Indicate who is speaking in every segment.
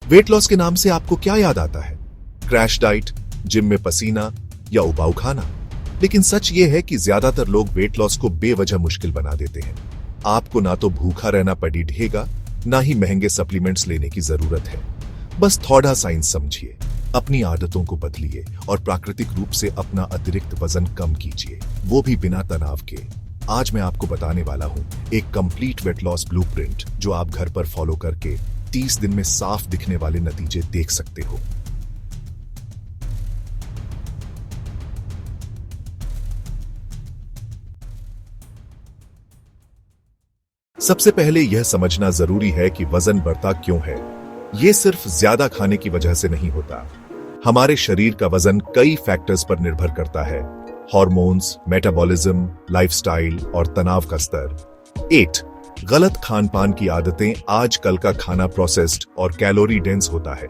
Speaker 1: Weight loss के नाम से आपको क्या याद आता है? क्रैश डाइट, जिम में पसीना या उबाऊ खाना? लेकिन सच ये है कि ज्यादातर लोग वेट लॉस को बेवजह मुश्किल बना देते हैं। आपको ना तो भूखा रहना पड़ी ढेगा, ना ही महंगे सप्लीमेंट्स लेने की जरूरत है। बस थोड़ा साइंस समझिए, अपनी आदतों को बदलिए और प्राकृतिक रूप से अपना अतिरिक्त वजन कम कीजिए, वो भी बिना तनाव के। आज मैं आपको बताने वाला हूं एक कंप्लीट वेट लॉस ब्लूप्रिंट जो आप घर पर फॉलो करके 30 दिन में साफ दिखने वाले नतीजे देख सकते हो। सबसे पहले यह समझना जरूरी है कि वजन बढ़ता क्यों है। यह सिर्फ ज्यादा खाने की वजह से नहीं होता। हमारे शरीर का वजन कई फैक्टर्स पर निर्भर करता है। हार्मोन्स, मेटाबॉलिज्म, लाइफस्टाइल और तनाव का स्तर। 8. गलत खान पान की आदतें। आजकल का खाना प्रोसेस्ड और कैलोरी डेंस होता है।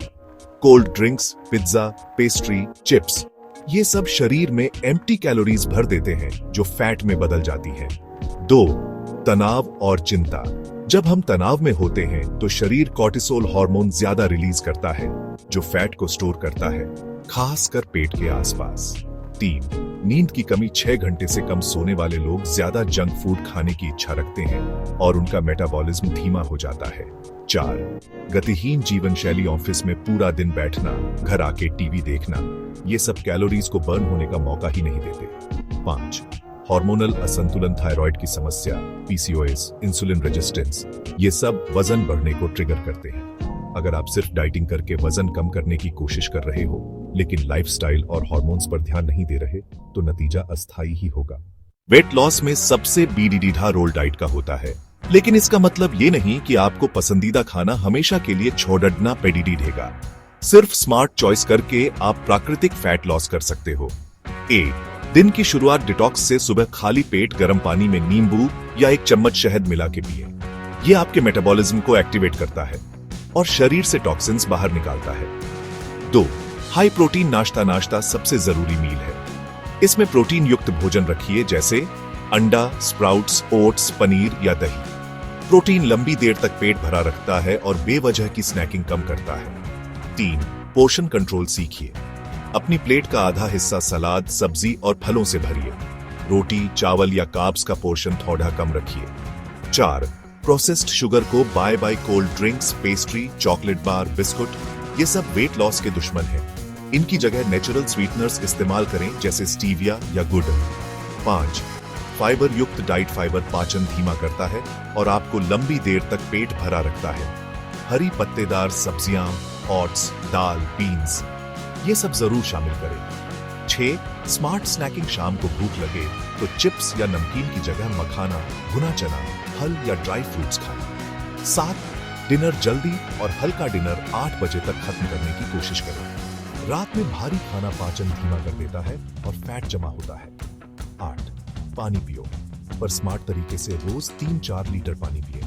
Speaker 1: Cold drinks, pizza, pastry, chips, ये सब शरीर में एम्प्टी कैलोरीज भर देते हैं जो फैट में बदल जाती हैं। 2. तनाव और चिंता। जब हम तनाव में होते हैं तो शरीर कॉर्टिसोल हार्मोन ज्यादा रिलीज करता है जो फैट को स्टोर करता है, खासकर पेट के आसपास। 3. नींद की कमी। 6 घंटे से कम सोने वाले लोग ज्यादा जंक फूड खाने की इच्छा रखते हैं और उनका मेटाबॉलिज्म धीमा हो जाता है। 4. गतिहीन जीवन शैली। ऑफिस में पूरा दिन बैठना, घर आके टीवी देखना, ये सब कैलोरीज को बर्न होने का मौका ही नहीं देते। 5. हार्मोनल असंतुलन, थायराइड की समस्या, पीसीओएस, इंसुलिन रेजिस्टेंस, ये सब वजन बढ़ने को ट्रिगर करते हैं। अगर आप सिर्फ डाइटिंग करके वजन कम करने की कोशिश कर रहे हो लेकिन लाइफस्टाइल और हार्मोन्स पर ध्यान नहीं दे रहे तो नतीजा अस्थायी ही होगा। वेट लॉस में सबसे बीडीडीढ़ा रोल डाइट का होता है, लेकिन इसका मतलब ये नहीं कि आपको पसंदीदा खाना हमेशा के लिए छोड़ना पड़ेगा। सिर्फ स्मार्ट चॉइस करके आप प्राकृतिक फैट लॉस कर सकते हो। दिन की शुरुआत डिटॉक्स से। सुबह खाली पेट गर्म पानी में नींबू या 1 चम्मच शहद मिला के पिए। यह आपके मेटाबॉलिज्म को एक्टिवेट करता है और शरीर से टॉक्सिन्स बाहर निकालता है। 2. हाई प्रोटीन नाश्ता। नाश्ता सबसे जरूरी मील है। इसमें प्रोटीन युक्त भोजन रखिए जैसे अंडा, स्प्राउट्स, ओट्स, पनीर या दही। प्रोटीन लंबी देर तक पेट भरा रखता है और बेवजह की स्नैकिंग कम करता है। 3. पोषण कंट्रोल सीखिए। अपनी प्लेट का आधा हिस्सा सलाद, सब्जी और फलों से भरिए। रोटी, चावल या कार्ब्स का पोर्शन थोड़ा कम रखिए। 4. प्रोसेस्ड शुगर को bye bye. Cold drinks, pastry, chocolate bar, biscuit, ये सब वेट लॉस के दुश्मन हैं। इनकी जगह नेचुरल स्वीटनर्स इस्तेमाल करें जैसे स्टीविया या गुड़। 5. फाइबर युक्त डाइट। फाइबर पाचन धीमा करता है और आपको लंबी देर तक पेट भरा रखता है। हरी पत्तेदार सब्जियां, ओट्स, दाल, बीन्स, ये सब जरूर शामिल करें। 6. Smart snacking. शाम को भूख लगे तो चिप्स या नमकीन की जगह मखाना, भुना चना, फल या ड्राई फ्रूट्स खाएं। 7. डिनर जल्दी और हल्का डिनर 8 बजे तक खत्म करने की कोशिश करें। रात में भारी खाना पाचन धीमा कर देता है और फैट जमा होता है। 8. पानी पियो, पर स्मार्ट तरीके से। रोज 3-4 लीटर पानी पिए,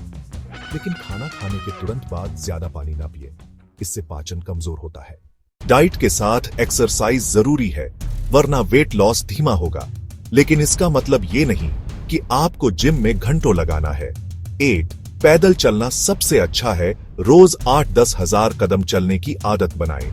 Speaker 1: लेकिन खाना खाने के तुरंत बाद ज्यादा पानी ना पिए, इससे पाचन कमजोर होता है। डाइट के साथ एक्सरसाइज जरूरी है, वरना वेट लॉस धीमा होगा। लेकिन इसका मतलब ये नहीं कि आपको जिम में घंटों लगाना है। 8. पैदल चलना सबसे अच्छा है। रोज 8-10 हजार कदम चलने की आदत बनाएं।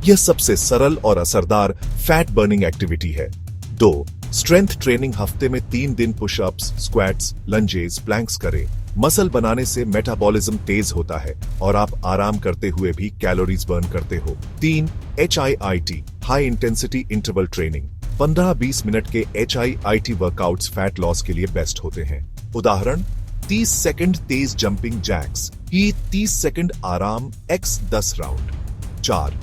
Speaker 1: यह सबसे सरल और असरदार फैट बर्निंग एक्टिविटी है। 2. Strength training. हफ्ते में 3 दिन पुशअप्स, स्क्वाट्स, लंजेस, प्लैंक्स करें। मसल बनाने से मेटाबॉलिज्म तेज होता है और आप आराम करते हुए भी कैलोरीज बर्न करते हो। 3. HIIT, high intensity interval training. 15-20 minute के HIIT वर्कआउट्स फैट लॉस के लिए बेस्ट होते हैं। उदाहरण: 30 सेकंड तेज जंपिंग जैक्स, 30 सेकंड आराम x 10 राउंड। 4.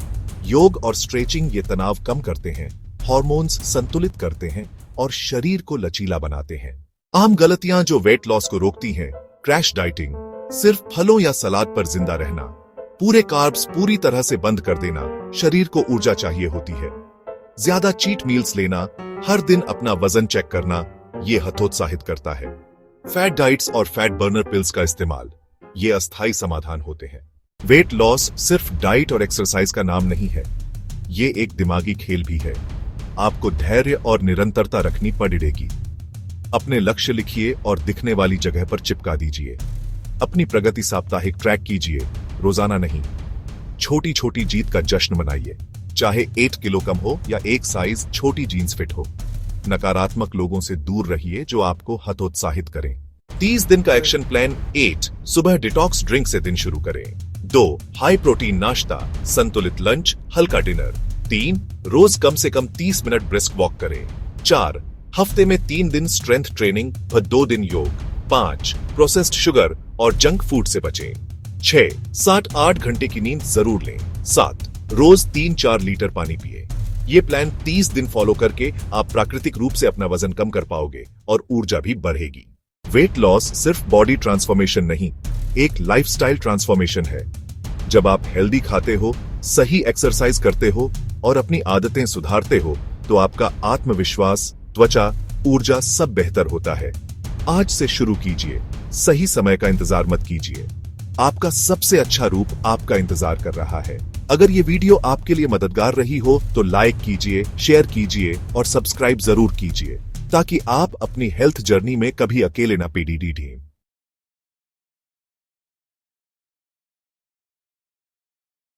Speaker 1: योग और स्ट्रेचिंग। ये तनाव कम करते हैं, हार्मोन्स संतुलित करते हैं और शरीर को लचीला बनाते हैं। आम गलतियां जो वेट लॉस को रोकती हैं: क्रैश डाइटिंग, सिर्फ फलों या सलाद पर जिंदा रहना, पूरे कार्ब्स पूरी तरह से बंद कर देना, शरीर को ऊर्जा चाहिए होती है, ज्यादा चीट मील्स लेना, हर दिन अपना वजन चेक करना, ये हतोत्साहित करता है। फैट डाइट्स और फैट बर्नर पिल्स का इस्तेमाल, ये अस्थायी समाधान होते हैं। वेट लॉस सिर्फ डाइट और एक्सरसाइज का नाम नहीं है, ये एक दिमागी खेल भी है। आपको धैर्य और निरंतरता रखनी पड़ेगी। अपने लक्ष्य लिखिए और दिखने वाली जगह पर चिपका दीजिए। अपनी प्रगति साप्ताहिक ट्रैक कीजिए, रोजाना नहीं। छोटी छोटी जीत का जश्न मनाइए, चाहे 8 किलो कम हो या एक साइज छोटी जीन्स फिट हो। नकारात्मक लोगों से दूर रहिए जो आपको हतोत्साहित करें। 30 दिन का एक्शन प्लान। 8 सुबह डिटॉक्स ड्रिंक से दिन शुरू करें। 2 हाई प्रोटीन नाश्ता, संतुलित लंच, हल्का डिनर। 3 रोज कम से कम 30 मिनट ब्रिस्क वॉक करें। 4 हफ्ते में 3 दिन स्ट्रेंथ ट्रेनिंग व 2 दिन योग। 5 प्रोसेस्ड शुगर और जंक फूड से बचें। 6 7-8 घंटे की नींद जरूर लें। 7 रोज 3-4 लीटर पानी पिए। ये प्लान 30 दिन फॉलो करके आप प्राकृतिक रूप से अपना वजन कम कर पाओगे और ऊर्जा भी बढ़ेगी। वेट लॉस सिर्फ बॉडी ट्रांसफॉर्मेशन नहीं, एक लाइफस्टाइल ट्रांसफॉर्मेशन है। जब आप हेल्दी खाते हो, सही एक्सरसाइज करते हो और अपनी आदतें सुधारते हो तो आपका आत्मविश्वास, त्वचा, ऊर्जा सब बेहतर होता है। आज से शुरू कीजिए, सही समय का इंतजार मत कीजिए। आपका सबसे अच्छा रूप आपका इंतजार कर रहा है। अगर ये वीडियो आपके लिए मददगार रही हो तो लाइक कीजिए, शेयर कीजिए और सब्सक्राइब जरूर कीजिए ताकि आप अपनी हेल्थ जर्नी में कभी अकेले ना पीड़ित रहें।